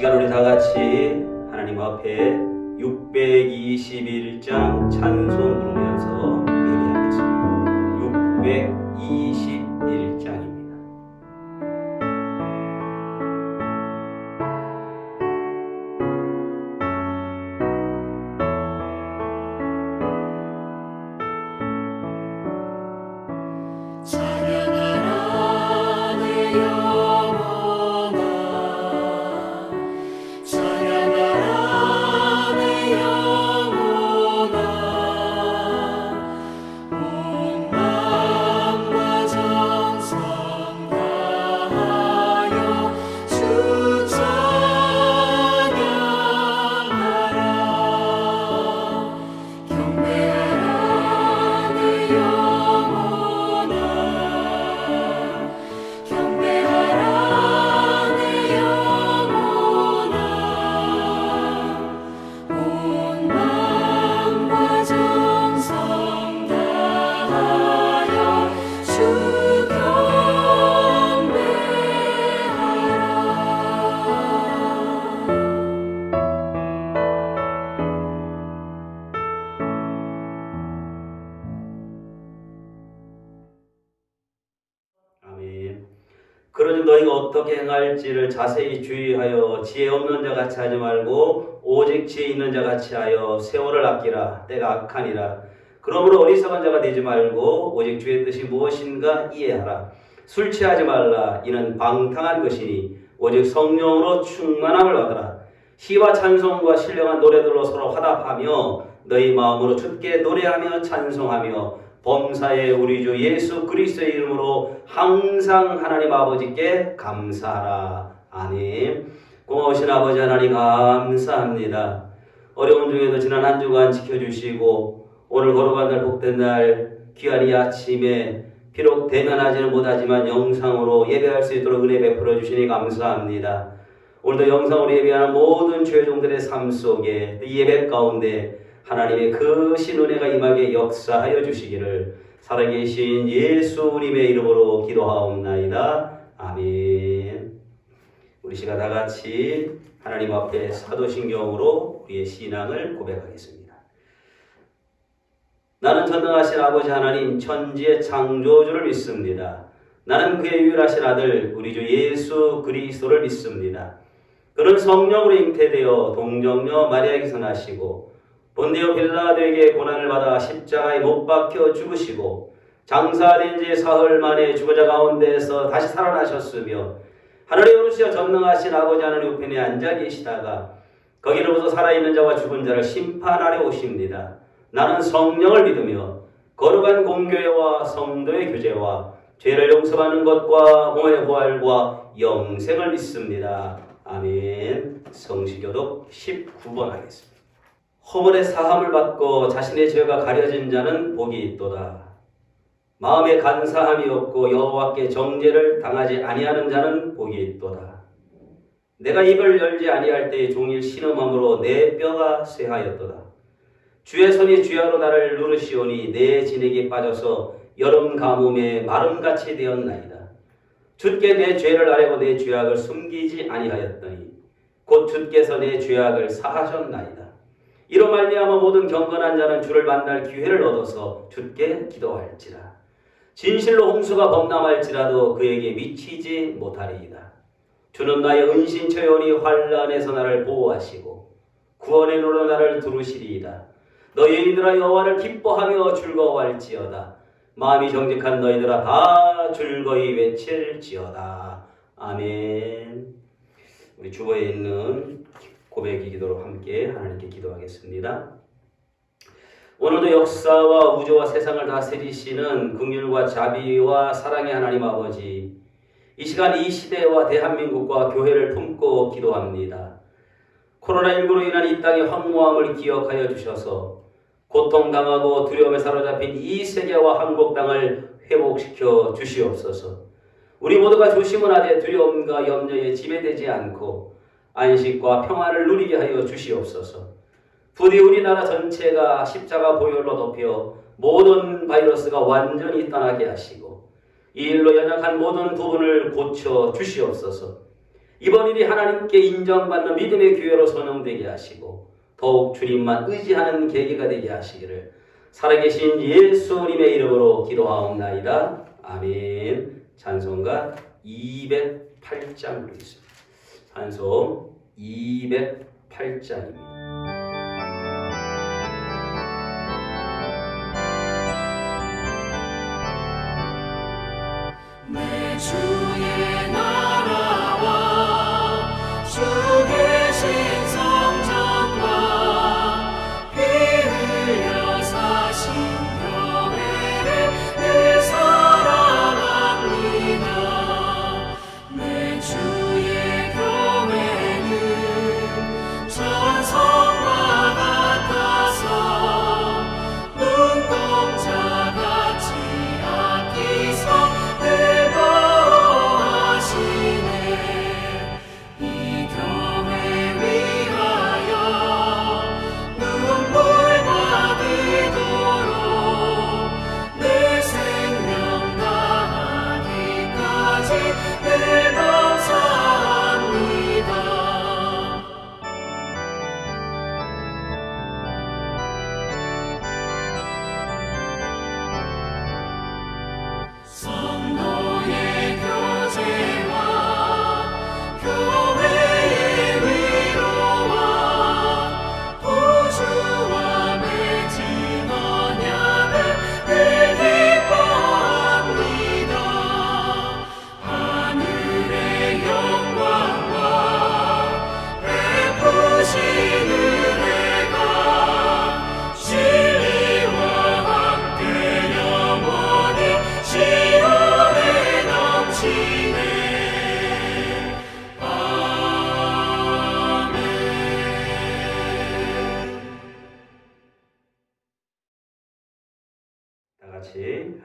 시간 우리 다 같이 하나님 앞에 621장 찬송 부르면서 예배하겠습니다. 621장입니다. 그러니 너희가 어떻게 행할지를 자세히 주의하여 지혜 없는 자 같이 하지 말고 오직 지혜 있는 자 같이 하여 세월을 아끼라. 때가 악하니라. 그러므로 어리석은 자가 되지 말고 오직 주의 뜻이 무엇인가 이해하라. 술 취하지 말라. 이는 방탕한 것이니 오직 성령으로 충만함을 받으라. 시와 찬송과 신령한 노래들로 서로 화답하며 너희 마음으로 주께 노래하며 찬송하며 범사의 우리 주 예수 그리스도의 이름으로 항상 하나님 아버지께 감사하라. 아멘. 고마우신 아버지 하나님 감사합니다. 어려운 중에도 지난 한 주간 지켜주시고 오늘 걸어간 날 복된 날 귀한 이 아침에 비록 대면하지는 못하지만 영상으로 예배할 수 있도록 은혜 베풀어 주시니 감사합니다. 오늘도 영상으로 예배하는 모든 죄종들의 삶 속에 이 예배 가운데 하나님의 그 신은혜가 임하게 역사하여 주시기를 살아계신 예수님의 이름으로 기도하옵나이다. 아멘. 우리 시간 다 같이 하나님 앞에 사도신경으로 우리의 신앙을 고백하겠습니다. 나는 전능하신 아버지 하나님 천지의 창조주를 믿습니다. 나는 그의 유일하신 아들 우리 주 예수 그리스도를 믿습니다. 그는 성령으로 잉태되어 동정녀 마리아에게서 나시고 본디오 빌라도에게 고난을 받아 십자가에 못 박혀 죽으시고 장사된 지 사흘 만에 죽은 자 가운데에서 다시 살아나셨으며 하늘에 오르시어 전능하신 아버지 하나님 우편에 앉아 계시다가 거기로부터 살아있는 자와 죽은 자를 심판하려 오십니다. 나는 성령을 믿으며 거룩한 공교회와 성도의 교제와 죄를 용서받는 것과 몸의 부활과 영생을 믿습니다. 아멘. 성시교독 19번 하겠습니다. 허물의 사함을 받고 자신의 죄가 가려진 자는 복이 있도다. 마음에 간사함이 없고 여호와께 정죄를 당하지 아니하는 자는 복이 있도다. 내가 입을 열지 아니할 때에 종일 신음함으로 내 뼈가 쇠하였도다. 주의 손이 주야로 나를 누르시오니 내 진액이 빠져서 여름 가뭄에 마름같이 되었나이다. 주께 내 죄를 아뢰고 내 죄악을 숨기지 아니하였더니 곧 주께서 내 죄악을 사하셨나이다. 이로 말미암아 모든 경건한 자는 주를 만날 기회를 얻어서 주께 기도할지라. 진실로 홍수가 범람할지라도 그에게 미치지 못하리이다. 주는 나의 은신처요니 환난에서 나를 보호하시고 구원의 노로 나를 두르시리이다. 너희들아 여호와를 기뻐하며 즐거워할지어다. 마음이 정직한 너희들아 다 즐거이 외칠지어다. 아멘. 우리 주보에 있는 고백의 기도로 함께 하나님께 기도하겠습니다. 오늘도 역사와 우주와 세상을 다스리시는 긍휼과 자비와 사랑의 하나님 아버지, 이 시간 이 시대와 대한민국과 교회를 품고 기도합니다. 코로나19로 인한 이 땅의 황무함을 기억하여 주셔서 고통당하고 두려움에 사로잡힌 이 세계와 한국 땅을 회복시켜 주시옵소서. 우리 모두가 조심을 하되 두려움과 염려에 지배되지 않고 안식과 평안을 누리게 하여 주시옵소서. 부디 우리나라 전체가 십자가 보혈로 덮여 모든 바이러스가 완전히 떠나게 하시고 이 일로 연약한 모든 부분을 고쳐 주시옵소서. 이번 일이 하나님께 인정받는 믿음의 기회로 선용되게 하시고 더욱 주님만 의지하는 계기가 되게 하시기를 살아계신 예수님의 이름으로 기도하옵나이다. 아멘. 찬송가 208장 부르겠습니다. 찬송 208장입니다. 내 주의 나라와 주 계신 성전과 피 흘려 사신 교회를 늘 사랑합니다. 내 주의 교회는 전성과 같아서 눈동자같이 아끼사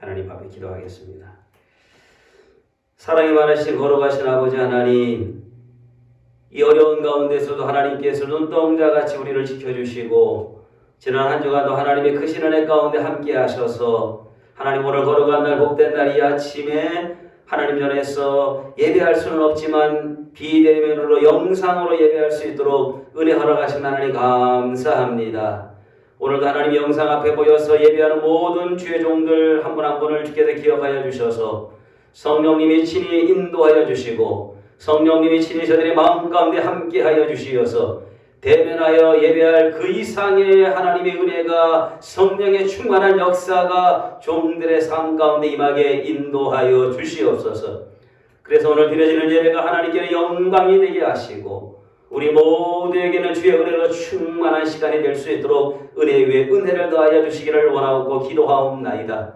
하나님 앞에 기도하겠습니다. 사랑이 많으신 거룩하신 아버지 하나님, 이 어려운 가운데서도 하나님께서 눈동자같이 우리를 지켜주시고 지난 한 주간도 하나님의 크신 은혜 가운데 함께 하셔서 하나님 오늘 거룩한 날 복된 날 이 아침에 하나님 전에서 예배할 수는 없지만 비대면으로 영상으로 예배할 수 있도록 은혜 허락하신 하나님 감사합니다. 오늘도 하나님 영상 앞에 모여서 예배하는 모든 주의 종들 한 분 한 분을 주께서 기억하여 주셔서 성령님이 친히 인도하여 주시고 성령님이 친히 저들의 마음 가운데 함께하여 주시어서 대면하여 예배할 그 이상의 하나님의 은혜가 성령의 충만한 역사가 종들의 삶 가운데 임하게 인도하여 주시옵소서. 그래서 오늘 드려지는 예배가 하나님께 영광이 되게 하시고 우리 모두에게는 주의 은혜로 충만한 시간이 될 수 있도록 은혜 위에 은혜를 더하여 주시기를 원하고 기도하옵나이다.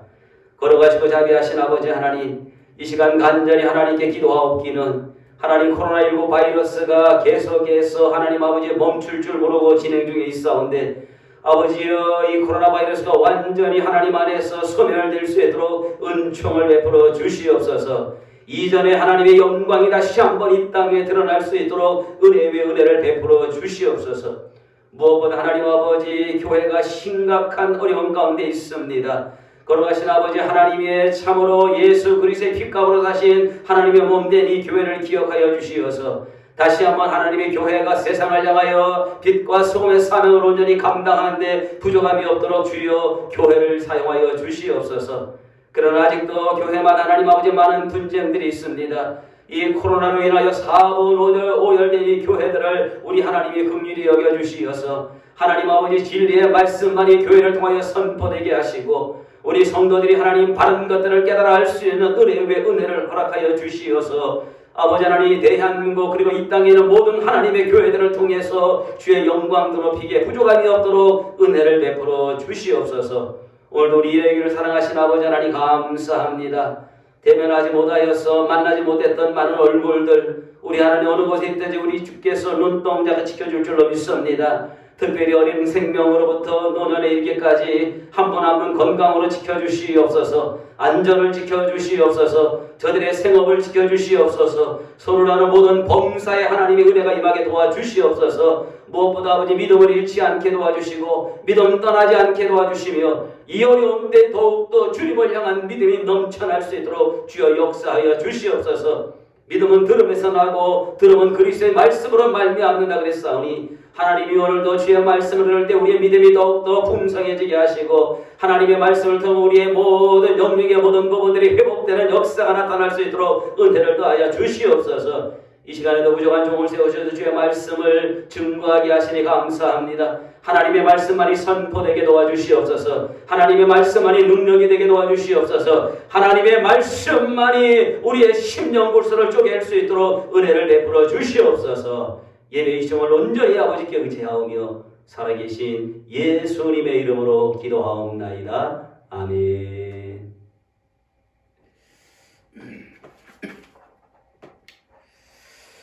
걸어가시고 자비하신 아버지 하나님, 이 시간 간절히 하나님께 기도하옵기는 하나님 코로나19 바이러스가 계속해서 하나님 아버지 멈출 줄 모르고 진행 중에 있사온데 아버지여, 이 코로나 바이러스가 완전히 하나님 안에서 소멸될 수 있도록 은총을 베풀어 주시옵소서. 이전에 하나님의 영광이 다시 한번 이 땅에 드러날 수 있도록 은혜 위에 은혜를 베풀어 주시옵소서. 무엇보다 하나님 아버지, 교회가 심각한 어려움 가운데 있습니다. 거룩하신 아버지 하나님의 참으로 예수 그리스도의 핏값으로 사신 하나님의 몸된 이 교회를 기억하여 주시어서 다시 한번 하나님의 교회가 세상을 향하여 빛과 소금의 사명을 온전히 감당하는데 부족함이 없도록 주여 교회를 사용하여 주시옵소서. 그러나 아직도 교회마다 하나님 아버지 많은 분쟁들이 있습니다. 이 코로나로 인하여 사분 오열된 이 교회들을 우리 하나님이 긍휼히 여겨주시어서 하나님 아버지 진리의 말씀만이 교회를 통하여 선포되게 하시고 우리 성도들이 하나님 바른 것들을 깨달아 알 수 있는 은혜 위에 은혜를 허락하여 주시어서 아버지 하나님 대한민국 그리고 이 땅에 있는 모든 하나님의 교회들을 통해서 주의 영광 높이게 부족함이 없도록 은혜를 베풀어 주시옵소서. 오늘도 우리 일에게를 사랑하신 아버지 하나님 감사합니다. 대면하지 못하여서 만나지 못했던 많은 얼굴들 우리 하나님 어느 곳에 있든지 우리 주께서 눈동자가 지켜줄 줄로 믿습니다. 특별히 어린 생명으로부터 노년에 이르기까지 한 분 한 분 건강으로 지켜주시옵소서. 안전을 지켜주시옵소서. 저들의 생업을 지켜주시옵소서. 손을 하는 모든 범사에 하나님의 은혜가 임하게 도와주시옵소서. 무엇보다 아버지 믿음을 잃지 않게 도와주시고 믿음 떠나지 않게 도와주시며 이 어려운데 더욱더 주님을 향한 믿음이 넘쳐날 수 있도록 주여 역사하여 주시옵소서. 믿음은 들음에서 나고 들음은 그리스도의 말씀으로 말미암는다 그랬사오니 하나님이 오늘도 주의 말씀을 들을 때 우리의 믿음이 더욱더 풍성해지게 하시고 하나님의 말씀을 통해 우리의 모든 영역의 모든 부분들이 회복되는 역사가 나타날 수 있도록 은혜를 더하여 주시옵소서. 이 시간에도 부족한 종을 세우셔서 주의 말씀을 증거하게 하시니 감사합니다. 하나님의 말씀만이 선포되게 도와주시옵소서. 하나님의 말씀만이 능력이 되게 도와주시옵소서. 하나님의 말씀만이 우리의 심령 골수를 쪼갤 수 있도록 은혜를 베풀어 주시옵소서. 예배의 시점을 온전히 아버지께 의지하오며 살아계신 예수님의 이름으로 기도하옵나이다. 아멘.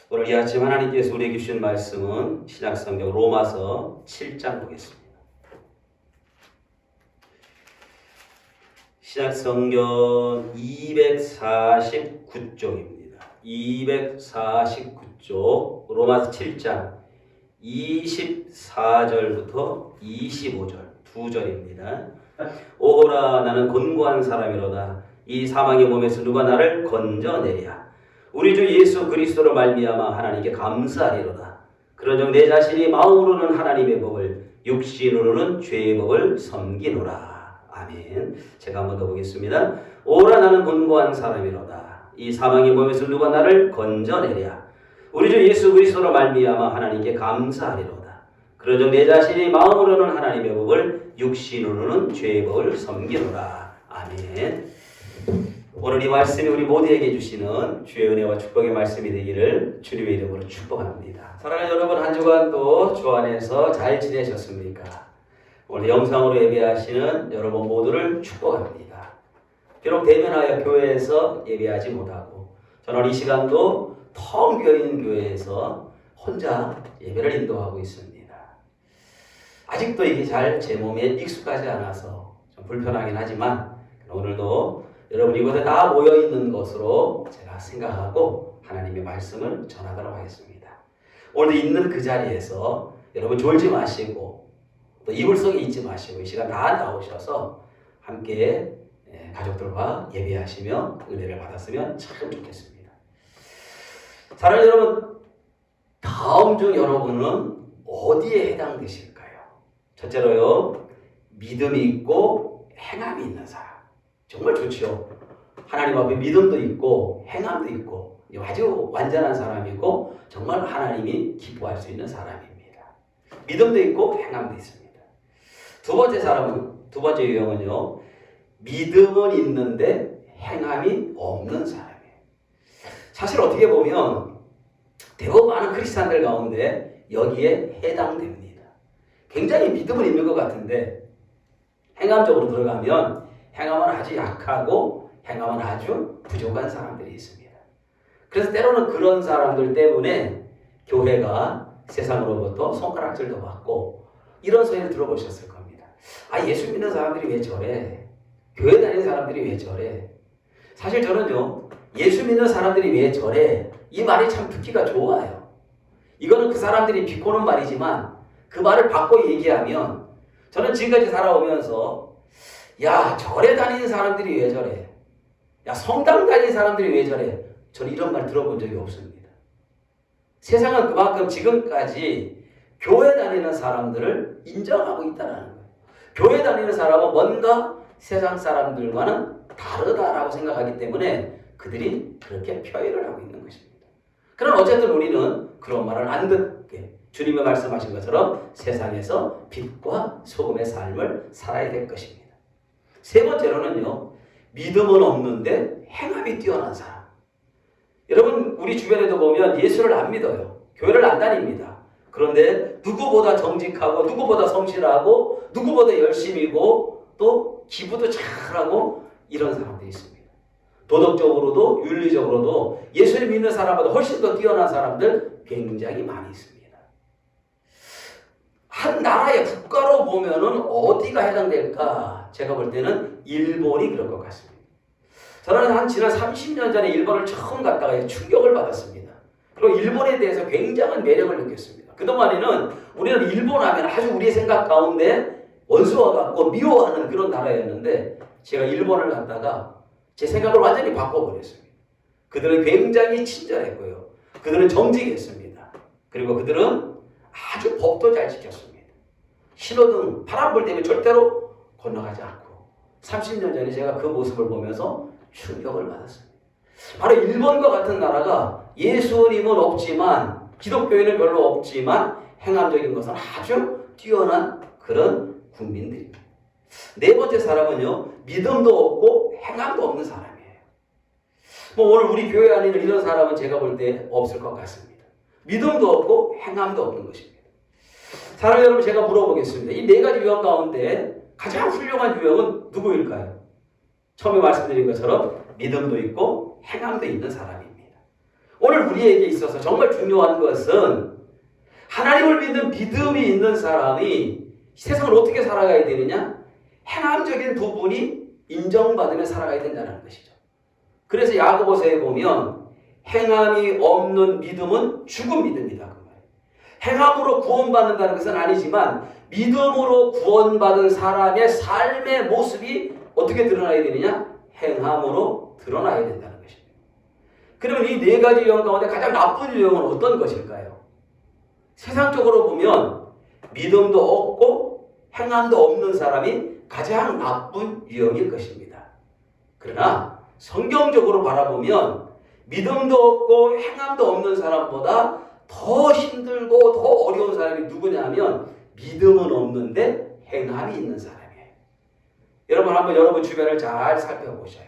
오늘 이 아침 하나님께서 우리에게 주신 말씀은 신약성경 로마서 7장 보겠습니다. 신약성경 249쪽입니다. 249쪽 로마서 7장 24절부터 25절 두 절입니다. 오호라 나는 곤고한 사람이로다. 이 사망의 몸에서 누가 나를 건져내랴. 우리 주 예수 그리스도로 말미암아 하나님께 감사하리로다. 그러므로 내 자신이 마음으로는 하나님의 법을 육신으로는 죄의 법을 섬기노라. 아멘. 제가 한번 더 보겠습니다. 오라 나는 곤고한 사람이로다. 이 사망의 몸에서 누가 나를 건져내랴. 우리 주 예수 그리스도로 말미암아 하나님께 감사하리로다. 그러므로 내 자신이 마음으로는 하나님의 법을 육신으로는 죄의 법을 섬기노라. 아멘. 오늘 이 말씀이 우리 모두에게 주시는 주의 은혜와 축복의 말씀이 되기를 주님의 이름으로 축복합니다. 사랑하는 여러분, 한 주간도 주 안에서 잘 지내셨습니까? 오늘 영상으로 예배하시는 여러분 모두를 축복합니다. 비록 대면하여 교회에서 예배하지 못하고 저는 이 시간도 텅 비어있는 교회에서 혼자 예배를 인도하고 있습니다. 아직도 이게 잘 제 몸에 익숙하지 않아서 좀 불편하긴 하지만 오늘도 여러분 이곳에 다 모여있는 것으로 제가 생각하고 하나님의 말씀을 전하도록 하겠습니다. 오늘도 있는 그 자리에서 여러분 졸지 마시고 또 이불 속에 있지 마시고 이 시간 다 나오셔서 함께 가족들과 예배하시며 은혜를 받았으면 참 좋겠습니다. 사랑하는 여러분, 다음 중 여러분은 어디에 해당되실까요? 첫째로요, 믿음이 있고 행함이 있는 사람. 정말 좋죠. 하나님 앞에 믿음도 있고 행함도 있고 아주 완전한 사람이고 정말 하나님이 기뻐할 수 있는 사람입니다. 믿음도 있고 행함도 있습니다. 두 번째 유형은요, 믿음은 있는데 행함이 없는 사람이에요. 사실 어떻게 보면 대부분 많은 크리스찬들 가운데 여기에 해당됩니다. 굉장히 믿음은 있는 것 같은데 행함적으로 들어가면 행함은 아주 약하고 행함은 아주 부족한 사람들이 있습니다. 그래서 때로는 그런 사람들 때문에 교회가 세상으로부터 손가락질도 받고 이런 소리를 들어보셨을 겁니다. 아, 예수 믿는 사람들이 왜 저래? 교회 다니는 사람들이 왜 저래? 사실 저는요, 예수 믿는 사람들이 왜 저래? 이 말이 참 듣기가 좋아요. 이거는 그 사람들이 비꼬는 말이지만 그 말을 바꿔 얘기하면 저는 지금까지 살아오면서 야, 절에 다니는 사람들이 왜 저래? 야, 성당 다니는 사람들이 왜 저래? 저는 이런 말 들어본 적이 없습니다. 세상은 그만큼 지금까지 교회 다니는 사람들을 인정하고 있다는 거예요. 교회 다니는 사람은 뭔가 세상 사람들과는 다르다라고 생각하기 때문에 그들이 그렇게 표현을 하고 있는 것입니다. 그러나 어쨌든 우리는 그런 말을 안 듣게 주님의 말씀하신 것처럼 세상에서 빛과 소금의 삶을 살아야 될 것입니다. 세 번째로는요, 믿음은 없는데 행함이 뛰어난 사람. 여러분, 우리 주변에도 보면 예수를 안 믿어요. 교회를 안 다닙니다. 그런데 누구보다 정직하고 누구보다 성실하고 누구보다 열심이고 또 기부도 잘하고 이런 사람들이 있습니다. 도덕적으로도 윤리적으로도 예수를 믿는 사람보다 훨씬 더 뛰어난 사람들 굉장히 많이 있습니다. 한 나라의 국가로 보면은 어디가 해당될까? 제가 볼 때는 일본이 그럴 것 같습니다. 저는 지난 30년 전에 일본을 처음 갔다가 충격을 받았습니다. 그리고 일본에 대해서 굉장한 매력을 느꼈습니다. 그동안에는 우리는 일본 하면 아주 우리의 생각 가운데 원수와 같고 미워하는 그런 나라였는데 제가 일본을 갔다가 제 생각을 완전히 바꿔버렸습니다. 그들은 굉장히 친절했고요. 그들은 정직했습니다. 그리고 그들은 아주 법도 잘 지켰습니다. 신호등 파란불 때문에 절대로 건너가지 않고 30년 전에 제가 그 모습을 보면서 충격을 받았습니다. 바로 일본과 같은 나라가 예수님은 없지만 기독교인은 별로 없지만 행함적인 것은 아주 뛰어난 그런 국민들입니다. 네 번째 사람은요, 믿음도 없고 행함도 없는 사람이에요. 뭐 오늘 우리 교회 안에 있는 이런 사람은 제가 볼 때 없을 것 같습니다. 믿음도 없고 행함도 없는 것입니다. 사랑 여러분, 제가 물어보겠습니다. 이 네 가지 유형 가운데 가장 훌륭한 유형은 누구일까요? 처음에 말씀드린 것처럼 믿음도 있고 행함도 있는 사람입니다. 오늘 우리에게 있어서 정말 중요한 것은 하나님을 믿는 믿음이 있는 사람이 세상을 어떻게 살아가야 되느냐? 행함적인 부분이 인정받으며 살아가야 된다는 것이죠. 그래서 야고보서에 보면 행함이 없는 믿음은 죽은 믿음이다. 그 말이에요. 행함으로 구원받는다는 것은 아니지만 믿음으로 구원받은 사람의 삶의 모습이 어떻게 드러나야 되느냐? 행함으로 드러나야 된다는 것입니다. 그러면 이 네 가지 유형 가운데 가장 나쁜 유형은 어떤 것일까요? 세상적으로 보면 믿음도 없고 행함도 없는 사람이 가장 나쁜 유형일 것입니다. 그러나 성경적으로 바라보면 믿음도 없고 행함도 없는 사람보다 더 힘들고 더 어려운 사람이 누구냐 하면 믿음은 없는데 행함이 있는 사람이에요. 여러분 한번 여러분 주변을 잘 살펴보셔요.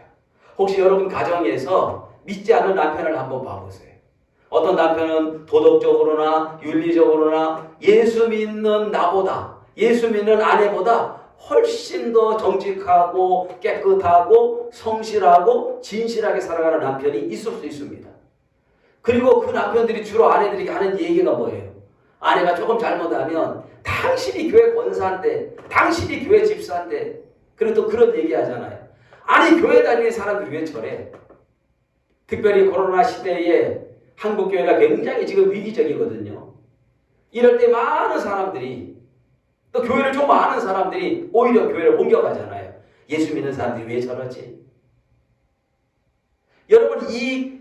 혹시 여러분 가정에서 믿지 않는 남편을 한번 봐보세요. 어떤 남편은 도덕적으로나 윤리적으로나 예수 믿는 나보다, 예수 믿는 아내보다 훨씬 더 정직하고 깨끗하고 성실하고 진실하게 살아가는 남편이 있을 수 있습니다. 그리고 그 남편들이 주로 아내들에게 하는 얘기가 뭐예요? 아내가 조금 잘못하면 당신이 교회 권사인데, 당신이 교회 집사인데, 그리고 또 그런 얘기 하잖아요. 아니 교회 다니는 사람들이 왜 저래? 특별히 코로나 시대에 한국 교회가 굉장히 지금 위기적이거든요. 이럴 때 많은 사람들이, 또 교회를 좀 아는 사람들이 오히려 교회를 공격하잖아요. 예수 믿는 사람들이 왜 저러지? 여러분, 이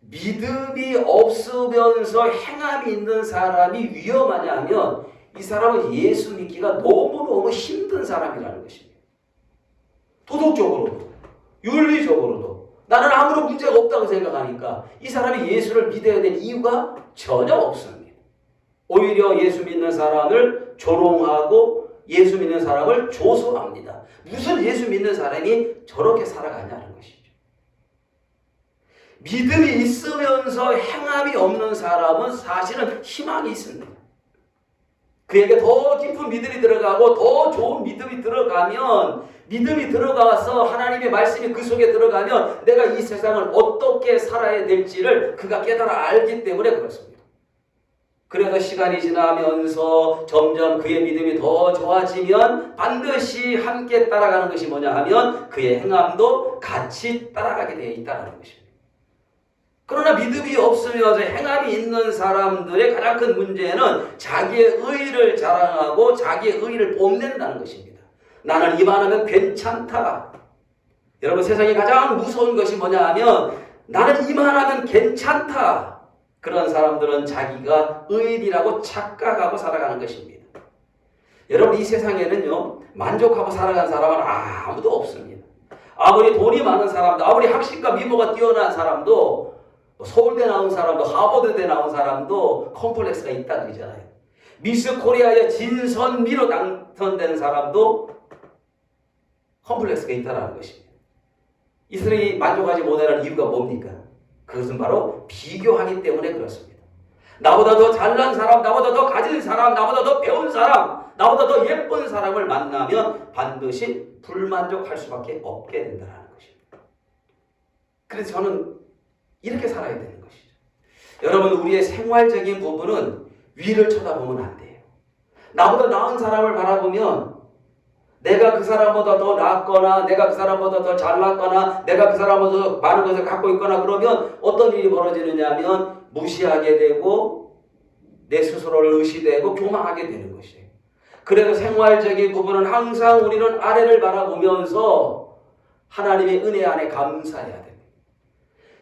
믿음이 없으면서 행함이 있는 사람이 위험하냐 하면 이 사람은 예수 믿기가 너무너무 힘든 사람이라는 것입니다. 도덕적으로도 윤리적으로도 나는 아무런 문제가 없다고 생각하니까 이 사람이 예수를 믿어야 될 이유가 전혀 없습니다. 오히려 예수 믿는 사람을 조롱하고 예수 믿는 사람을 조소합니다. 무슨 예수 믿는 사람이 저렇게 살아가냐는 것이죠. 믿음이 있으면서 행함이 없는 사람은 사실은 희망이 있습니다. 그에게 더 깊은 믿음이 들어가고 더 좋은 믿음이 들어가면, 믿음이 들어가서 하나님의 말씀이 그 속에 들어가면 내가 이 세상을 어떻게 살아야 될지를 그가 깨달아 알기 때문에 그렇습니다. 그래서 시간이 지나면서 점점 그의 믿음이 더 좋아지면 반드시 함께 따라가는 것이 뭐냐 하면 그의 행함도 같이 따라가게 되어 있다는 것입니다. 그러나 믿음이 없으면서 행함이 있는 사람들의 가장 큰 문제는 자기의 의의를 자랑하고 자기의 의의를 뽐낸다는 것입니다. 나는 이만하면 괜찮다. 여러분, 세상에 가장 무서운 것이 뭐냐 하면 나는 이만하면 괜찮다. 그런 사람들은 자기가 의인이라고 착각하고 살아가는 것입니다. 여러분, 이 세상에는요, 만족하고 살아가는 사람은 아무도 없습니다. 아무리 돈이 많은 사람도, 아무리 학식과 미모가 뛰어난 사람도, 서울대 나온 사람도, 하버드대 나온 사람도 컴플렉스가 있다 그러잖아요. 미스 코리아의 진선미로 당선된 사람도 컴플렉스가 있다는 것입니다. 이 사람이 만족하지 못하는 이유가 뭡니까? 그것은 바로 비교하기 때문에 그렇습니다. 나보다 더 잘난 사람, 나보다 더 가진 사람, 나보다 더 배운 사람, 나보다 더 예쁜 사람을 만나면 반드시 불만족할 수밖에 없게 된다는 것입니다. 그래서 저는 이렇게 살아야 되는 것이죠. 여러분, 우리의 생활적인 부분은 위를 쳐다보면 안 돼요. 나보다 나은 사람을 바라보면 내가 그 사람보다 더 낫거나 내가 그 사람보다 더 잘났거나 내가 그 사람보다 더 많은 것을 갖고 있거나 그러면 어떤 일이 벌어지느냐 하면 무시하게 되고 내 스스로를 의시되고 교만하게 되는 것이에요. 그래서 생활적인 부분은 항상 우리는 아래를 바라보면서 하나님의 은혜 안에 감사해야 됩니다.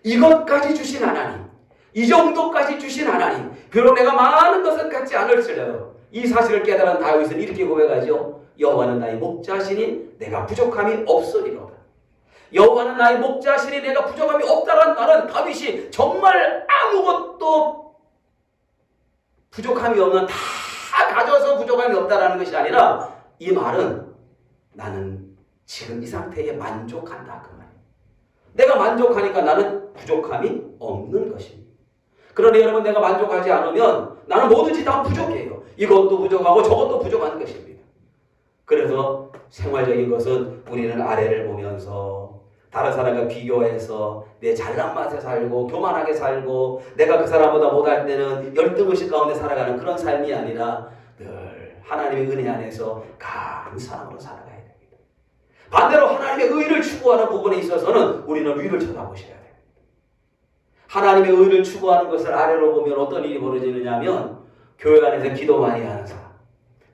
이것까지 주신 하나님, 이 정도까지 주신 하나님, 비록 내가 많은 것은 갖지 않을지라도 이 사실을 깨달은 다윗은 이렇게 고백하죠. 여호와는 나의 목자시니 내가 부족함이 없으리로다. 여호와는 나의 목자시니 내가 부족함이 없다는 말은 다윗이 정말 아무것도 부족함이 없는, 다 가져서 부족함이 없다라는 것이 아니라 이 말은 나는 지금 이 상태에 만족한다 그 말이에요. 내가 만족하니까 나는 부족함이 없는 것입니다. 그러나 여러분, 내가 만족하지 않으면 나는 뭐든지 다 부족해요. 이것도 부족하고 저것도 부족한 것입니다. 그래서 생활적인 것은 우리는 아래를 보면서 다른 사람과 비교해서 내 잘난 맛에 살고 교만하게 살고 내가 그 사람보다 못할 때는 열등의식 가운데 살아가는 그런 삶이 아니라 늘 하나님의 은혜 안에서 강한 사람으로 살아가야 됩니다. 반대로 하나님의 의를 추구하는 부분에 있어서는 우리는 위를 쳐다보셔야 됩니다. 하나님의 의를 추구하는 것을 아래로 보면 어떤 일이 벌어지느냐 하면 교회 안에서 기도 많이 하는 사람,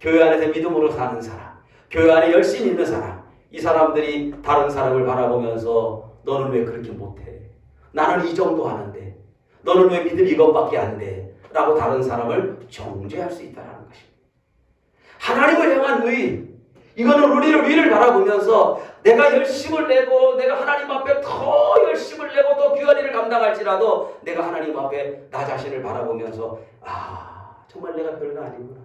교회 안에서 믿음으로 사는 사람, 교회 안에 열심히 있는 사람, 이 사람들이 다른 사람을 바라보면서 너는 왜 그렇게 못해? 나는 이 정도 하는데 너는 왜 믿음이 이것밖에 안 돼? 라고 다른 사람을 정죄할 수 있다는 것입니다. 하나님을 향한 의, 이거는 우리를 위를 바라보면서 내가 열심을 내고 내가 하나님 앞에 더 열심을 내고 더 귀한 일을 감당할지라도 내가 하나님 앞에 나 자신을 바라보면서 정말 내가 별거 아니구나,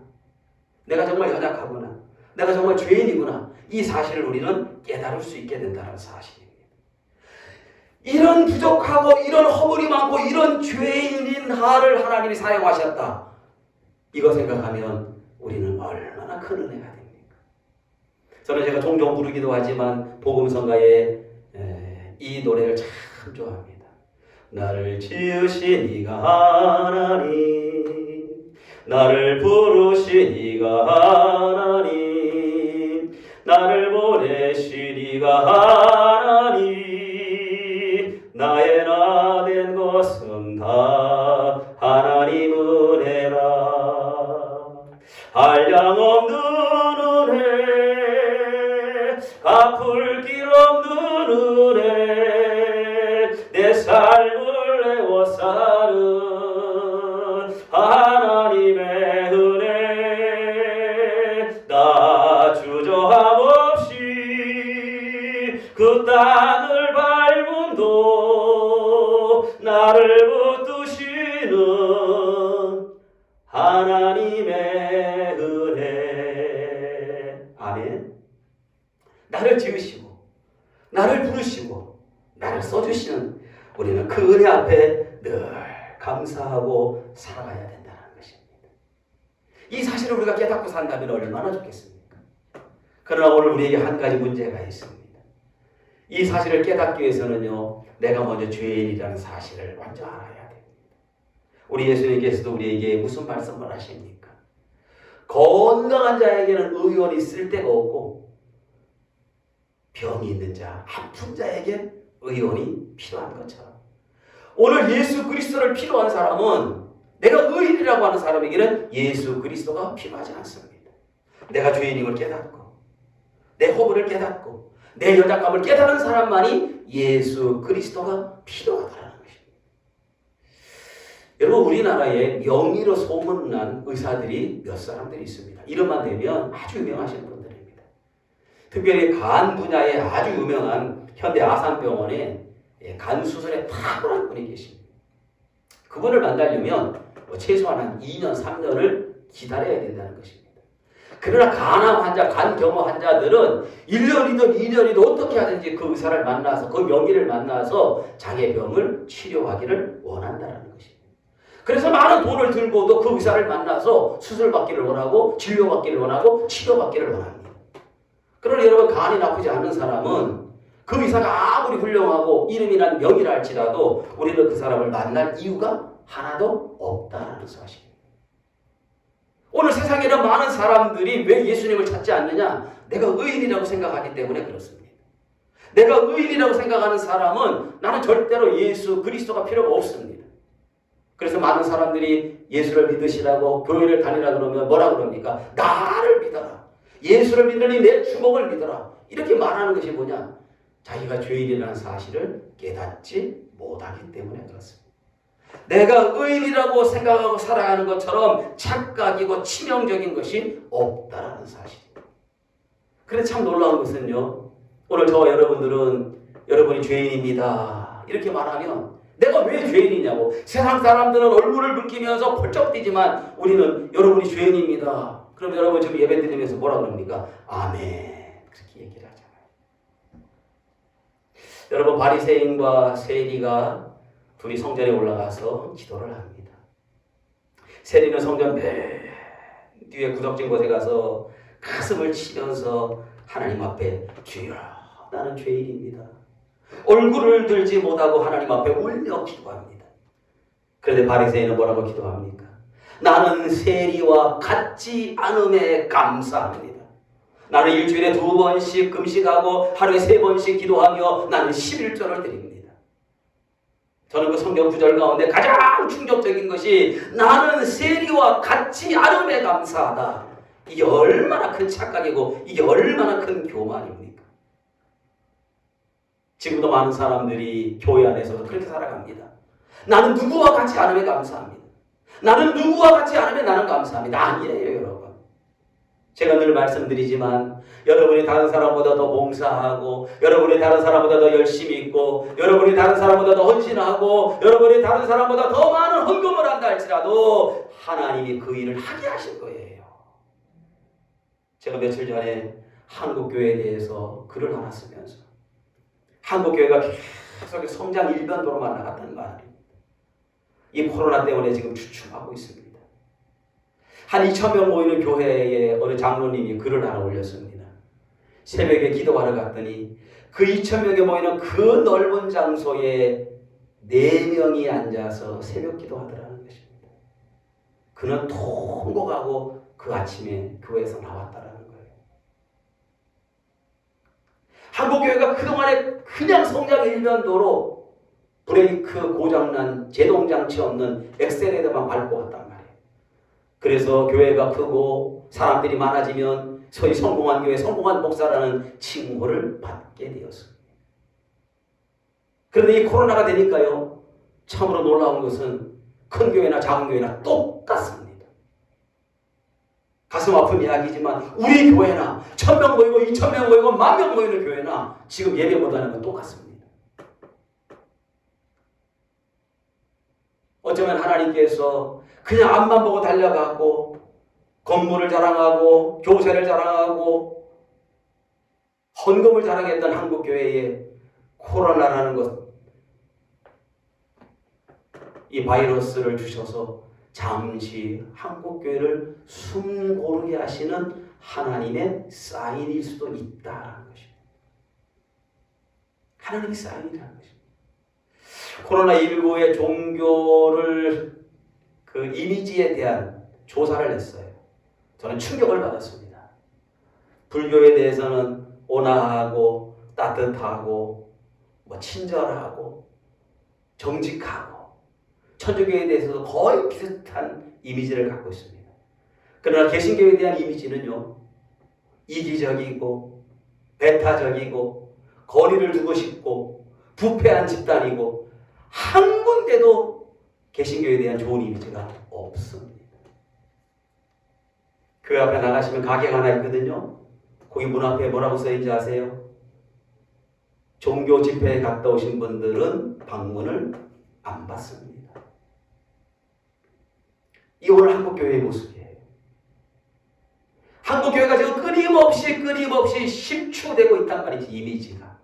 내가 정말 연약하구나, 내가 정말 죄인이구나, 이 사실을 우리는 깨달을 수 있게 된다는 사실입니다. 이런 부족하고 이런 허물이 많고 이런 죄인인 나를 하나님이 사용하셨다, 이거 생각하면 우리는 얼마나 큰 은혜가 됩니까? 저는 제가 종종 부르기도 하지만 복음성가에 이 노래를 참 좋아합니다. 나를 지으신 이가 하나님, 나를 부르신 이가 하나님, 나를 보내신 이가 하나님, 나의 나 된 것은 다 하나님 은혜라. 한량없는 은혜, 갚을 길 없는 은혜, 내 삶을 내어 사는 하나님의 은혜, 나 주저함 없이 그 땅을 밟음도 나를 붙드시는 하나님의 은혜. 아멘. 나를 지으시고 나를 부르시고 나를 써주시는 우리는 그 은혜 앞에 늘 감사하고 살아가야 된다는 것입니다. 이 사실을 우리가 깨닫고 산다면 얼마나 좋겠습니까? 그러나 오늘 우리에게 한 가지 문제가 있습니다. 이 사실을 깨닫기 위해서는요, 내가 먼저 죄인이라는 사실을 먼저 알아야 됩니다. 우리 예수님께서도 우리에게 무슨 말씀을 하십니까? 건강한 자에게는 의원이 쓸데가 없고 병이 있는 자, 아픈 자에게 의원이 필요한 것처럼 오늘 예수 그리스도를 필요한 사람은, 내가 의인이라고 하는 사람에게는 예수 그리스도가 필요하지 않습니다. 내가 죄인임을 깨닫고 내 허물을 깨닫고 내 연약함을 깨달은 사람만이 예수 그리스도가 필요하다는 것입니다. 여러분, 우리나라에 명의로 소문난 의사들이 몇 사람들이 있습니다. 이름만 대면 아주 유명하신 분들입니다. 특별히 간 분야에 아주 유명한 현대 아산병원에 간 수술에 탁월한 분이 계십니다. 그분을 만나려면 최소한 한 2년, 3년을 기다려야 된다는 것입니다. 그러나 간암 환자, 간경화 환자들은 1년이든 2년이든 어떻게 하든지 그 의사를 만나서, 그 명의를 만나서 자기의 병을 치료하기를 원한다는 것입니다. 그래서 많은 돈을 들고도 그 의사를 만나서 수술받기를 원하고 진료받기를 원하고 치료받기를 원합니다. 그러나 여러분, 간이 나쁘지 않은 사람은 그 의사가 아무리 훌륭하고 이름이 난 명의라 할지라도 우리는 그 사람을 만날 이유가 하나도 없다는 사실입니다. 오늘 세상에는 많은 사람들이 왜 예수님을 찾지 않느냐? 내가 의인이라고 생각하기 때문에 그렇습니다. 내가 의인이라고 생각하는 사람은 나는 절대로 예수 그리스도가 필요가 없습니다. 그래서 많은 사람들이 예수를 믿으시라고 교회를 다니라 그러면 뭐라 그럽니까? 나를 믿어라. 예수를 믿으니 내 주먹을 믿어라. 이렇게 말하는 것이 뭐냐? 자기가 죄인이라는 사실을 깨닫지 못 못하기 때문에 그렇습니다. 내가 의인이라고 생각하고 살아가는 것처럼 착각이고 치명적인 것이 없다라는 사실입니다. 그런데 참 놀라운 것은요, 오늘 저와 여러분들은 여러분이 죄인입니다 이렇게 말하면 내가 왜 죄인이냐고, 세상 사람들은 얼굴을 붉히면서 펄쩍 뛰지만 우리는 여러분이 죄인입니다. 그럼 여러분 지금 예배 드리면서 뭐라 그럽니까? 아멘, 그렇게 얘기를 하잖아요. 여러분, 바리새인과 세리가 둘이 성전에 올라가서 기도를 합니다. 세리는 성전 맨 뒤에 구석진 곳에 가서 가슴을 치면서 하나님 앞에 주여 나는 죄인입니다. 얼굴을 들지 못하고 하나님 앞에 울며 기도합니다. 그런데 바리새인은 뭐라고 기도합니까? 나는 세리와 같지 않음에 감사합니다. 나는 일주일에 2번씩 금식하고 하루에 3번씩 기도하며 나는 11조를 드립니다. 저는 그 성경 구절 가운데 가장 충격적인 것이 나는 세리와 같지 않음에 감사하다. 이게 얼마나 큰 착각이고 이게 얼마나 큰 교만입니까? 지금도 많은 사람들이 교회 안에서도 그렇게 살아갑니다. 나는 누구와 같지 않음에 감사합니다. 나는 누구와 같지 않음에 나는 감사합니다. 아니에요, 여러분. 제가 늘 말씀드리지만 여러분이 다른 사람보다 더 봉사하고 여러분이 다른 사람보다 더 열심히 있고 여러분이 다른 사람보다 더 헌신하고 여러분이 다른 사람보다 더 많은 헌금을 한다 할지라도 하나님이 그 일을 하게 하실 거예요. 제가 며칠 전에 한국교회에 대해서 글을 하나 쓰면서 한국교회가 계속 성장 일변도로만 나갔다는 말입니다. 이 코로나 때문에 지금 주춤하고 있습니다. 한 2,000명 모이는 교회에 어느 장로님이 글을 하나 올렸습니다. 새벽에 기도하러 갔더니 그 2,000명이 모이는 그 넓은 장소에 4명이 앉아서 새벽 기도하더라는 것입니다. 그는 통곡하고 그 아침에 교회에서 나왔다라는 거예요. 한국교회가 그동안에 그냥 성장 일변도로 브레이크 고장난 제동장치 없는 엑셀레이터만 밟고 왔단 말이에요. 그래서 교회가 크고 사람들이 많아지면 소위 성공한 교회, 성공한 목사라는 칭호를 받게 되었습니다. 그런데 이 코로나가 되니까요, 참으로 놀라운 것은 큰 교회나 작은 교회나 똑같습니다. 가슴 아픈 이야기지만 우리 교회나 1,000명 모이고 2,000명 모이고 10,000명 모이는 교회나 지금 예배 못하는 건 똑같습니다. 어쩌면 하나님께서 그냥 앞만 보고 달려가고 건물을 자랑하고 교세를 자랑하고 헌금을 자랑했던 한국교회에 코로나라는 것, 이 바이러스를 주셔서 잠시 한국교회를 숨 고르게 하시는 하나님의 사인일 수도 있다라는 것입니다. 하나님의 사인이라는 것입니다. 코로나19의 종교를 그 이미지에 대한 조사를 했어요. 저는 충격을 받았습니다. 불교에 대해서는 온화하고 따뜻하고 친절하고 정직하고, 천주교에 대해서도 거의 비슷한 이미지를 갖고 있습니다. 그러나 개신교에 대한 이미지는요, 이기적이고 배타적이고 거리를 두고 싶고 부패한 집단이고 한 군데도 개신교에 대한 좋은 이미지가 없습니다. 그 앞에 나가시면 가게가 하나 있거든요. 거기 문 앞에 뭐라고 써있는지 아세요? 종교 집회에 갔다 오신 분들은 방문을 안 받습니다. 이 오늘 한국교회의 모습이에요. 한국교회가 지금 끊임없이 실추되고 있단 말이지, 이미지가.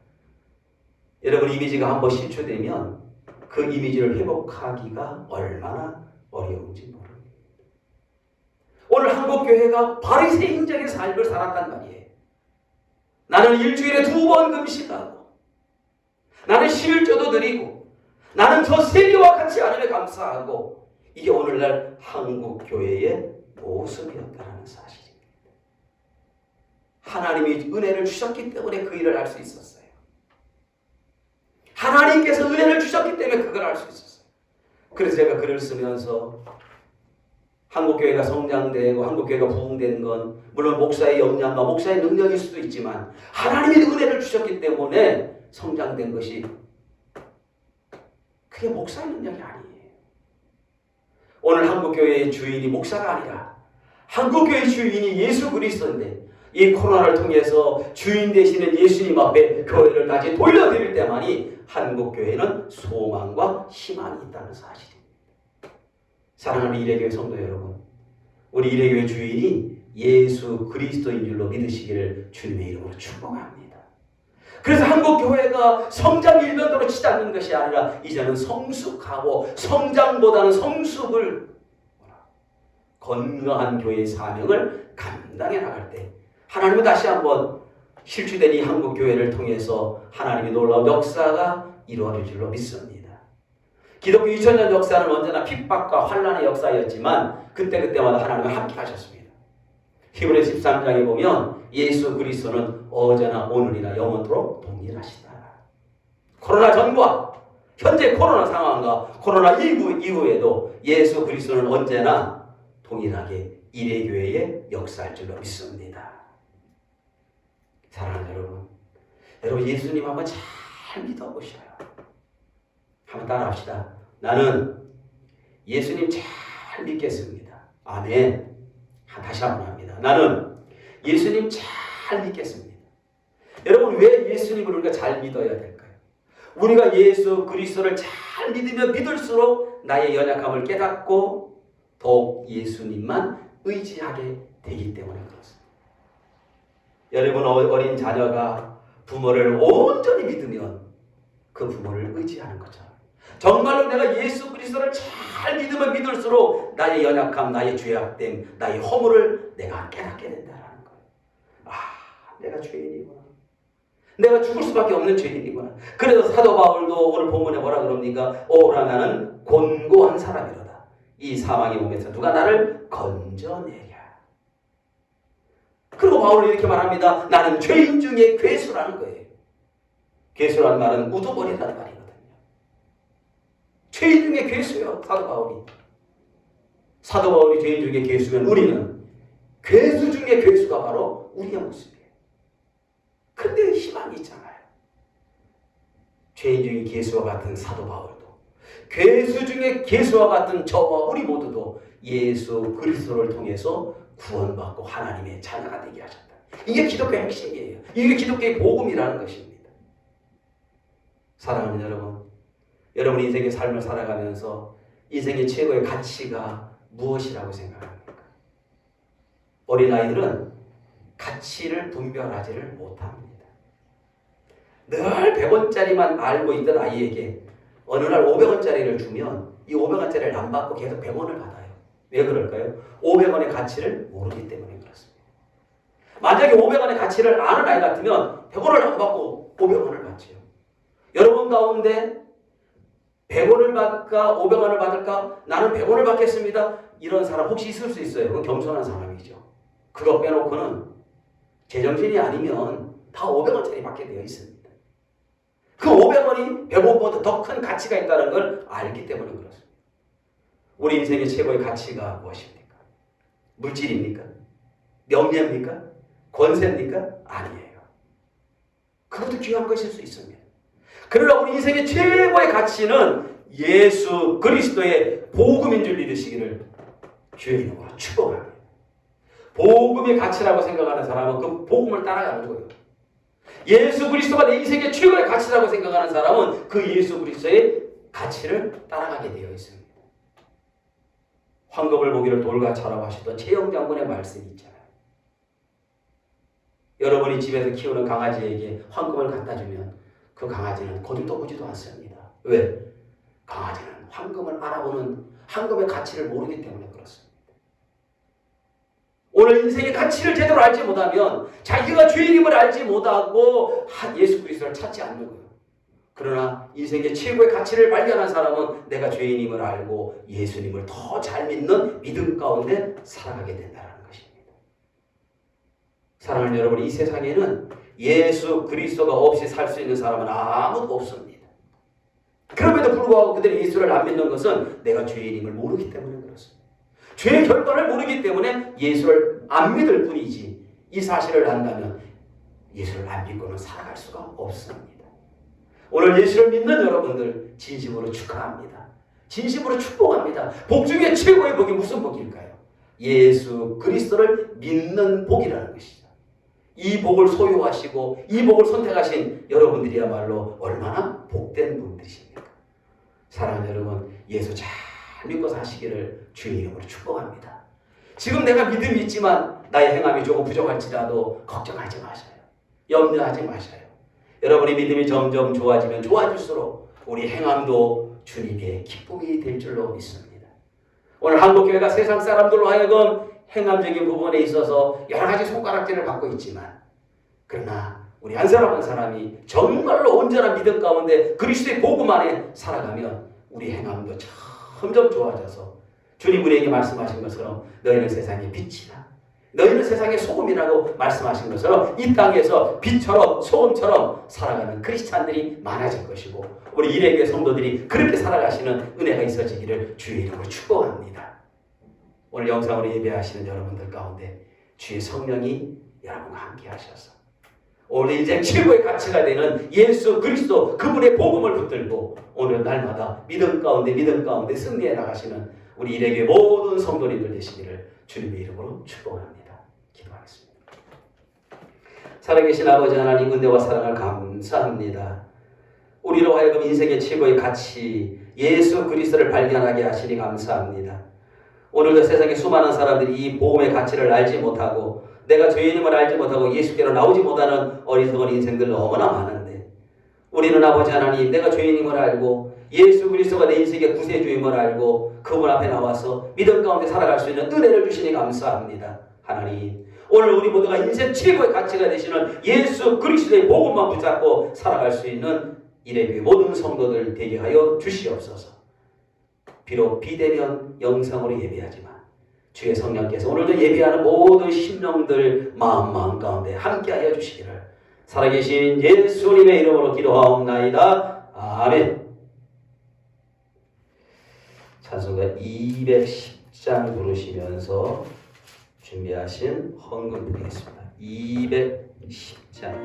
여러분, 이미지가 한번 실추되면 그 이미지를 회복하기가 얼마나 어려운지 모릅니다. 오늘 한국교회가 바리새인적인 삶을 살았단 말이에요. 나는 일주일에 2번 금식하고 나는 11조도 드리고 나는 저 세리와 같이 하나님에 감사하고, 이게 오늘날 한국교회의 모습이었다는 사실입니다. 하나님이 은혜를 주셨기 때문에 그 일을 할 수 있었어요. 하나님께서 은혜를 주셨기 때문에 그걸 할 수 있었어요. 그래서 제가 글을 쓰면서 한국교회가 성장되고 한국교회가 부흥된 건 물론 목사의 역량과 목사의 능력일 수도 있지만 하나님이 은혜를 주셨기 때문에 성장된 것이 그게 목사의 능력이 아니에요. 오늘 한국교회의 주인이 목사가 아니라 한국교회의 주인이 예수 그리스도인데 이 코로나를 통해서 주인 되시는 예수님 앞에 교회를 다시 돌려드릴 때만이 한국교회는 소망과 희망이 있다는 사실입니다. 사랑하는 이래교회 성도 여러분, 우리 이래교회 주인이 예수 그리스도인 줄로 믿으시기를 주님의 이름으로 축복합니다. 그래서 한국교회가 성장 일변도로 치지 않는 것이 아니라 이제는 성숙하고 성장보다는 성숙을 건강한 교회의 사명을 감당해 나갈 때 하나님은 다시 한번 실추된 이 한국교회를 통해서 하나님의 놀라운 역사가 이루어질 줄로 믿습니다. 기독교 2000년 역사는 언제나 핍박과 환란의 역사였지만 그때그때마다 하나님은 함께 하셨습니다. 히브리서 13장에 보면 예수 그리스도는 어제나 오늘이나 영원토록 동일하시다. 코로나 전과 현재 코로나 상황과 코로나 이후에도 예수 그리스도는 언제나 동일하게 이래교회의 역사할 줄로 믿습니다. 사랑하는 여러분 예수님 한번 잘 믿어보셔요. 한번 따라합시다. 나는 예수님 잘 믿겠습니다. 아멘. 다시 한번 합니다. 나는 예수님 잘 믿겠습니다. 여러분, 왜 예수님을 우리가 잘 믿어야 될까요? 우리가 예수 그리스도를 잘 믿으면 믿을수록 나의 연약함을 깨닫고 더욱 예수님만 의지하게 되기 때문에 그렇습니다. 여러분, 어린 자녀가 부모를 온전히 믿으면 그 부모를 의지하는 것처럼 정말로 내가 예수 그리스도를 잘 믿으면 믿을수록 나의 연약함, 나의 죄악됨, 나의 허물을 내가 깨닫게 된다는 거예요. 내가 죄인이구나. 내가 죽을 수밖에 없는 죄인이구나. 그래서 사도 바울도 오늘 본문에 뭐라 그럽니까? 오라 나는 곤고한 사람이로다. 이 사망의 몸에서 누가 나를 건져내랴. 그리고 바울은 이렇게 말합니다. 나는 죄인 중에 괴수라는 거예요. 괴수라는 말은 우두머리라는 말이거든요. 죄인 중에 괴수요, 사도 바울이. 사도 바울이 죄인 중에 괴수면 우리는 괴수 중에 괴수가 바로 우리의 모습이에요. 근데 희망이 있잖아요. 죄인 중에 괴수와 같은 사도 바울도, 괴수 중에 괴수와 같은 저와 우리 모두도 예수 그리스도를 통해서 구원받고 하나님의 자녀가 되게 하셨다. 이게 기독교의 핵심이에요. 이게 기독교의 복음이라는 것입니다. 사랑하는 여러분 인생의 삶을 살아가면서 인생의 최고의 가치가 무엇이라고 생각합니까? 어린아이들은 가치를 분별하지를 못합니다. 늘 100원짜리만 알고 있던 아이에게 어느 날 500원짜리를 주면 이 500원짜리를 안 받고 계속 100원을 받아요. 왜 그럴까요? 500원의 가치를 모르기 때문에 그렇습니다. 만약에 500원의 가치를 아는 아이 같으면 100원을 안 받고 500원을 받지요. 여러분 가운데 100원을 받을까 500원을 받을까? 나는 100원을 받겠습니다. 이런 사람 혹시 있을 수 있어요. 그건 겸손한 사람이죠. 그거 빼놓고는 제정신이 아니면 다 500원짜리 받게 되어 있습니다. 그 500원이 100원보다 더 큰 가치가 있다는 걸 알기 때문에 그렇습니다. 우리 인생의 최고의 가치가 무엇입니까? 물질입니까? 명예입니까? 권세입니까? 아니에요. 그것도 귀한 것일 수 있습니다. 그러나 우리 인생의 최고의 가치는 예수 그리스도의 복음인 줄 믿으시기를 주의 이름으로 축복합니다. 복음의 가치라고 생각하는 사람은 그 복음을 따라가는 거예요. 예수 그리스도가 내 인생의 최고의 가치라고 생각하는 사람은 그 예수 그리스도의 가치를 따라가게 되어 있습니다. 황금을 보기를 돌같이라고 하시던 최영 장군의 말씀이 있잖아요. 여러분이 집에서 키우는 강아지에게 황금을 갖다 주면 그 강아지는 거들떠보지도 않습니다. 왜? 강아지는 황금을 알아보는 황금의 가치를 모르기 때문에 그렇습니다. 오늘 인생의 가치를 제대로 알지 못하면 자기가 죄인임을 알지 못하고 예수 그리스도를 찾지 않는 거예요. 그러나 인생의 최고의 가치를 발견한 사람은 내가 죄인임을 알고 예수님을 더 잘 믿는 믿음 가운데 살아가게 된다는 것입니다. 사랑하는 여러분, 이 세상에는 예수 그리스도가 없이 살 수 있는 사람은 아무도 없습니다. 그럼에도 불구하고 그들이 예수를 안 믿는 것은 내가 죄인임을 모르기 때문에 그렇습니다. 죄의 결과를 모르기 때문에 예수를 안 믿을 뿐이지 이 사실을 안다면 예수를 안 믿고는 살아갈 수가 없습니다. 오늘 예수를 믿는 여러분들 진심으로 축하합니다. 진심으로 축복합니다. 복 중에 최고의 복이 무슨 복일까요? 예수 그리스도를 믿는 복이라는 것이죠. 이 복을 소유하시고 이 복을 선택하신 여러분들이야말로 얼마나 복된 분들이십니까? 사랑하는 여러분, 예수 잘 믿고 사시기를 주의 이름으로 축복합니다. 지금 내가 믿음이 있지만 나의 행함이 조금 부족할지라도 걱정하지 마셔요. 염려하지 마셔요. 여러분의 믿음이 점점 좋아지면 좋아질수록 우리 행함도 주님의 기쁨이 될 줄로 믿습니다. 오늘 한국교회가 세상 사람들로 하여금 행함적인 부분에 있어서 여러 가지 손가락질을 받고 있지만, 그러나 우리 한 사람 한 사람이 정말로 온전한 믿음 가운데 그리스도의 복음 안에 살아가면 우리 행함도 점점 좋아져서 주님 우리에게 말씀하신 것처럼 너희는 세상의 빛이다, 너희는 세상의 소금이라고 말씀하신 것처럼 이 땅에서 빛처럼 소금처럼 살아가는 크리스찬들이 많아질 것이고, 우리 일회교회 성도들이 그렇게 살아가시는 은혜가 있어지기를 주의 이름으로 축복합니다. 오늘 영상으로 예배하시는 여러분들 가운데 주의 성령이 여러분과 함께 하셔서 오늘 인생 최고의 가치가 되는 예수 그리스도 그분의 복음을 붙들고 오늘 날마다 믿음 가운데 승리해 나가시는 우리 일회교회 모든 성도님들 되시기를 주님의 이름으로 축복합니다. 기도하겠습니다. 살아계신 아버지 하나님, 은혜와 사랑을 감사합니다. 우리로 하여금 인생의 최고의 가치 예수 그리스도를 발견하게 하시니 감사합니다. 오늘도 세상에 수많은 사람들이 이 복음의 가치를 알지 못하고 내가 죄인임을 알지 못하고 예수께로 나오지 못하는 어리석은 인생들 너무나 많은데, 우리는 아버지 하나님, 내가 죄인임을 알고 예수 그리스도가 내 인생의 구세주임을 알고 그분 앞에 나와서 믿음 가운데 살아갈 수 있는 은혜를 주시니 감사합니다. 하나님, 오늘 우리 모두가 인생 최고의 가치가 되시는 예수 그리스도의 복음만 붙잡고 살아갈 수 있는 일회교회 모든 성도들 되게 하여 주시옵소서. 비록 비대면 영상으로 예배하지만 주의 성령께서 오늘도 예배하는 모든 심령들 마음 가운데 함께하여 주시기를 살아계신 예수님의 이름으로 기도하옵나이다. 아멘. 찬송가 210장 부르시면서 준비하신 헌금 드리겠습니다. 210장.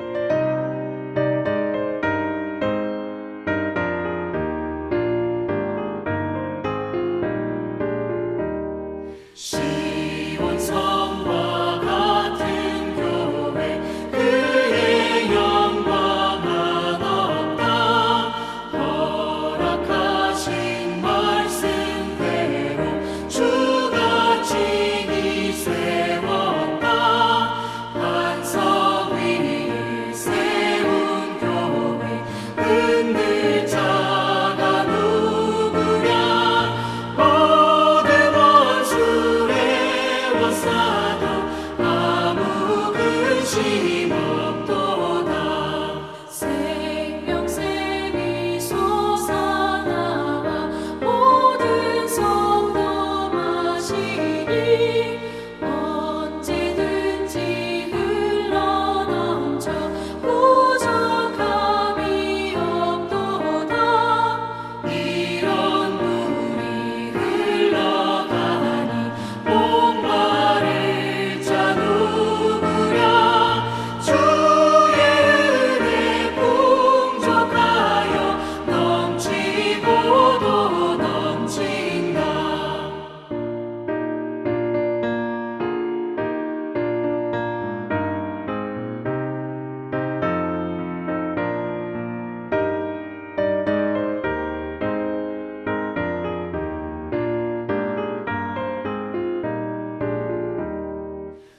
시온성과 같은 교회 그의 영광은 없다. 허락하신 말씀대로 주가 친히 세웠다. 반석 위를 세운 교회 흔들 자가 누구랴. 모든 원수를 워싸도 아무 근심 없도다. 생명샘이 솟아나와 모든 성도 마시니 언제든지 흘러넘쳐 부족함이 없도다. 이런 물이 흘러가니 목마를 자 누구랴. 주의 은혜 풍족하여 넘치고도 넘친다.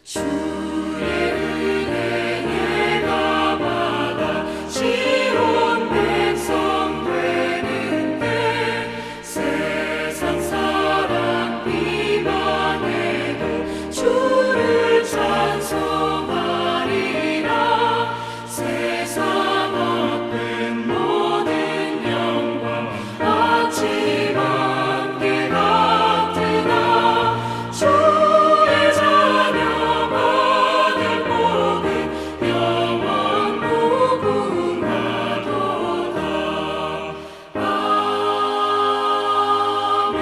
주의 은혜 내가 받아 지온 백성 되는데 세상 사람 비방해도 주를 찬송하리라. 세상 얻은 모든 영광 아침 안개 같으나 주의 자녀 받을 복은 영원 무궁하도다. 아멘.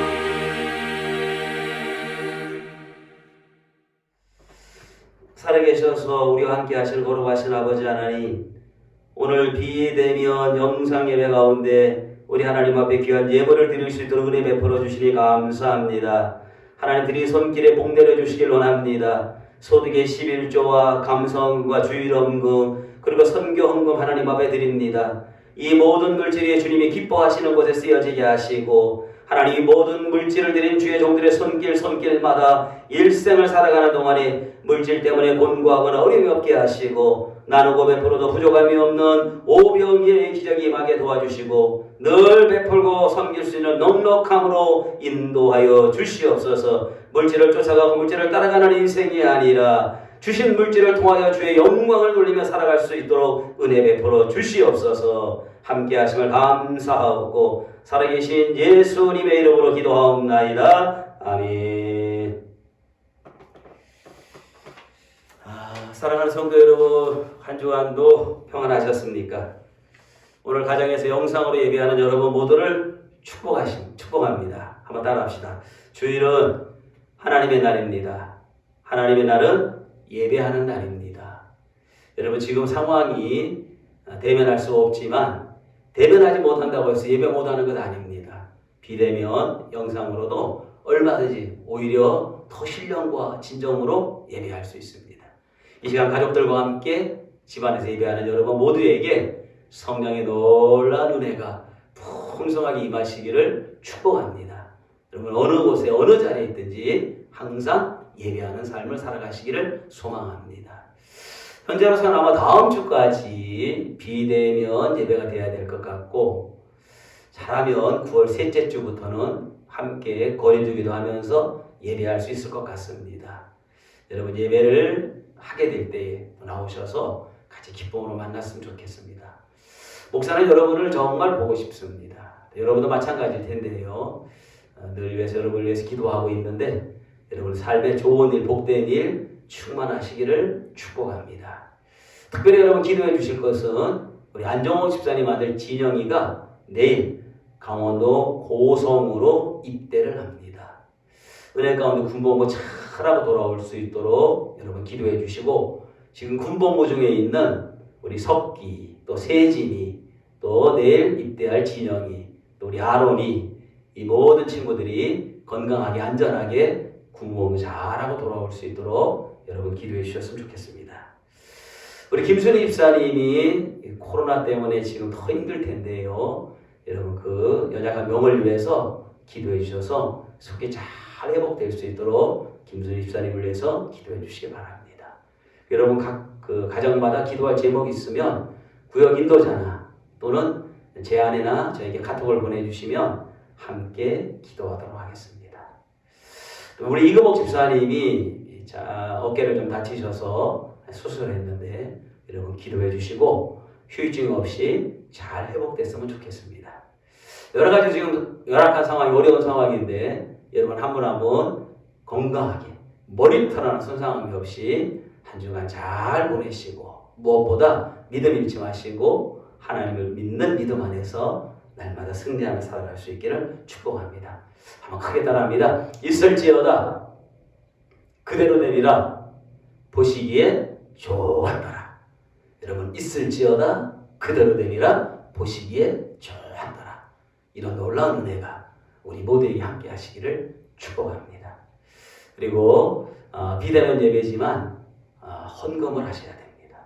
살아계셔서 우리와 함께 하실 거룩하신 아버지 하나님, 오늘 비대면 영상 예배 가운데 우리 하나님 앞에 귀한 예물을 드릴 수 있도록 은혜 베풀어 주시니 감사합니다. 하나님 드린 손길에 복 내려주시길 원합니다. 소득의 11조와 감성과 주일헌금 그리고 선교헌금 하나님 앞에 드립니다. 이 모든 물질이 주님이 기뻐하시는 곳에 쓰여지게 하시고 하나님 이 모든 물질을 드린 주의 종들의 손길마다 일생을 살아가는 동안에 물질 때문에 곤고하거나 어려움이 없게 하시고 나누고 베풀어도 부족함이 없는 오병이의 기적이 임하게 도와주시고 늘 베풀고 섬길 수 있는 넉넉함으로 인도하여 주시옵소서. 물질을 쫓아가고 물질을 따라가는 인생이 아니라 주신 물질을 통하여 주의 영광을 돌리며 살아갈 수 있도록 은혜 베풀어 주시옵소서. 함께 하심을 감사하고 살아계신 예수님의 이름으로 기도하옵나이다. 아멘. 사랑하는 성도 여러분, 한 주간도 평안하셨습니까? 오늘 가정에서 영상으로 예배하는 여러분 모두를 축복합니다. 한번 따라합시다. 주일은 하나님의 날입니다. 하나님의 날은 예배하는 날입니다. 여러분 지금 상황이 대면할 수 없지만 대면하지 못한다고 해서 예배 못하는 것 아닙니다. 비대면 영상으로도 얼마든지 오히려 더 신령과 진정으로 예배할 수 있습니다. 이 시간 가족들과 함께 집안에서 예배하는 여러분 모두에게 성령의 놀라운 은혜가 풍성하게 임하시기를 축복합니다. 여러분 어느 곳에 어느 자리에 있든지 항상 예배하는 삶을 살아가시기를 소망합니다. 현재로서는 아마 다음 주까지 비대면 예배가 돼야 될 것 같고 잘하면 9월 셋째 주부터는 함께 거리두기도 하면서 예배할 수 있을 것 같습니다. 여러분 예배를 하게 될 때에 나오셔서 같이 기쁨으로 만났으면 좋겠습니다. 목사는 여러분을 정말 보고 싶습니다. 여러분도 마찬가지일 텐데요. 늘 위해서 여러분을 위해서 기도하고 있는데 여러분 삶의 좋은 일, 복된 일 충만하시기를 축복합니다. 특별히 여러분 기도해 주실 것은 우리 안정호 집사님 아들 진영이가 내일 강원도 고성으로 입대를 합니다. 은혜 가운데 군복무 잘하고 돌아올 수 있도록 여러분 기도해 주시고 지금 군복무 중에 있는 우리 석기 또 세진이 또 내일 입대할 진영이 또 우리 아론이 이 모든 친구들이 건강하게 안전하게 군복무 잘하고 돌아올 수 있도록 여러분 기도해 주셨으면 좋겠습니다. 우리 김순희 집사님이 코로나 때문에 지금 더 힘들 텐데요. 여러분 그 연약한 명을 위해서 기도해 주셔서 속이 잘 회복될 수 있도록 김순희 집사님을 위해서 기도해 주시기 바랍니다. 여러분 각 그 가정마다 기도할 제목이 있으면 구역 인도자나 또는 제 아내나 저에게 카톡을 보내주시면 함께 기도하도록 하겠습니다. 우리 이금옥 집사님이 어깨를 좀 다치셔서 수술을 했는데 여러분 기도해 주시고 휴유증 없이 잘 회복됐으면 좋겠습니다. 여러 가지 지금 열악한 상황이 어려운 상황인데 여러분 한 분 한 분 건강하게 머리털 하나 손상함이 없이 한 주간 잘 보내시고 무엇보다 믿음 잃지 마시고 하나님을 믿는 믿음 안에서 날마다 승리하며 살아갈 수 있기를 축복합니다. 한번 크게 따라합니다. 있을지어다 그대로 되리라 보시기에 좋았더라. 여러분 있을지어다 그대로 되리라 보시기에 좋았더라. 이런 놀라운 은혜가 우리 모두에게 함께 하시기를 축복합니다. 그리고 비대면 예배지만 헌금을 하셔야 됩니다.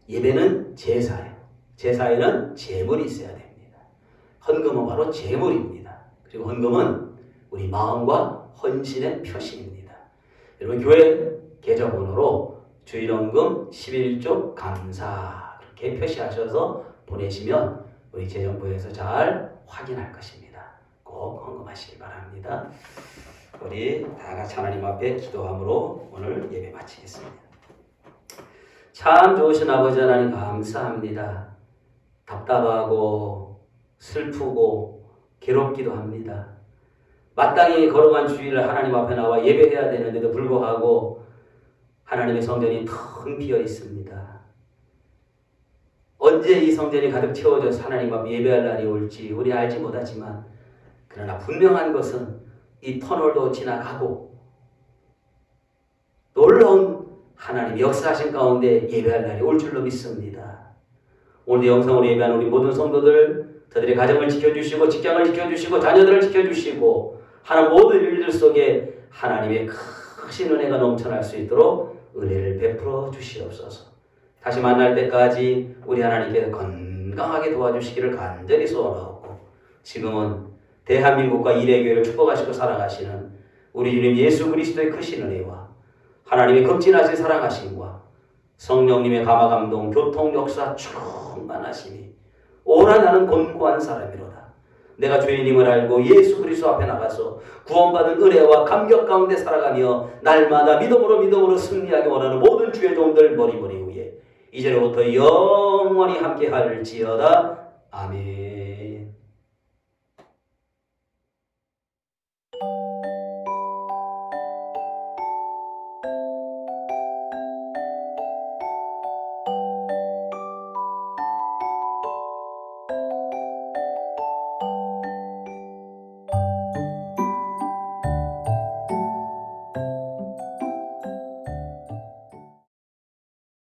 예배는 제사예요. 제사에는 제물이 있어야 됩니다. 헌금은 바로 제물입니다. 그리고 헌금은 우리 마음과 헌신의 표시입니다. 여러분 교회 계좌번호로 주일헌금 11조 감사 이렇게 표시하셔서 보내시면 우리 재정부에서 잘 확인할 것입니다. 꼭 헌금하시기 바랍니다. 우리 다 같이 하나님 앞에 기도함으로 오늘 예배 마치겠습니다. 참 좋으신 아버지 하나님 감사합니다. 답답하고 슬프고 괴롭기도 합니다. 마땅히 걸어간 주일을 하나님 앞에 나와 예배해야 되는데도 불구하고 하나님의 성전이 텅 비어 있습니다. 언제 이 성전이 가득 채워져서 하나님 앞에 예배할 날이 올지 우리 알지 못하지만 그러나 분명한 것은 이 터널도 지나가고 놀라운 하나님 역사하신 가운데 예배할 날이 올 줄로 믿습니다. 오늘도 영상으로 예배하는 우리 모든 성도들, 저들의 가정을 지켜주시고 직장을 지켜주시고 자녀들을 지켜주시고 하는 모든 일들 속에 하나님의 크신 은혜가 넘쳐날 수 있도록 은혜를 베풀어 주시옵소서. 다시 만날 때까지 우리 하나님께 건강하게 도와주시기를 간절히 소원하고, 지금은 대한민국과 일회교회를 축복하시고 사랑하시는 우리 주님 예수 그리스도의 크신 은혜와 하나님의 극진하신 사랑하심과 성령님의 감화감동 교통 역사 충만하심이 오라 나는 곤고한 사람이로다. 내가 죄인임을 알고 예수 그리스도 앞에 나가서 구원받은 은혜와 감격 가운데 살아가며 날마다 믿음으로 승리하기 원하는 모든 주의 종들 머리 위에 이제로부터 영원히 함께 할지어다. 아멘.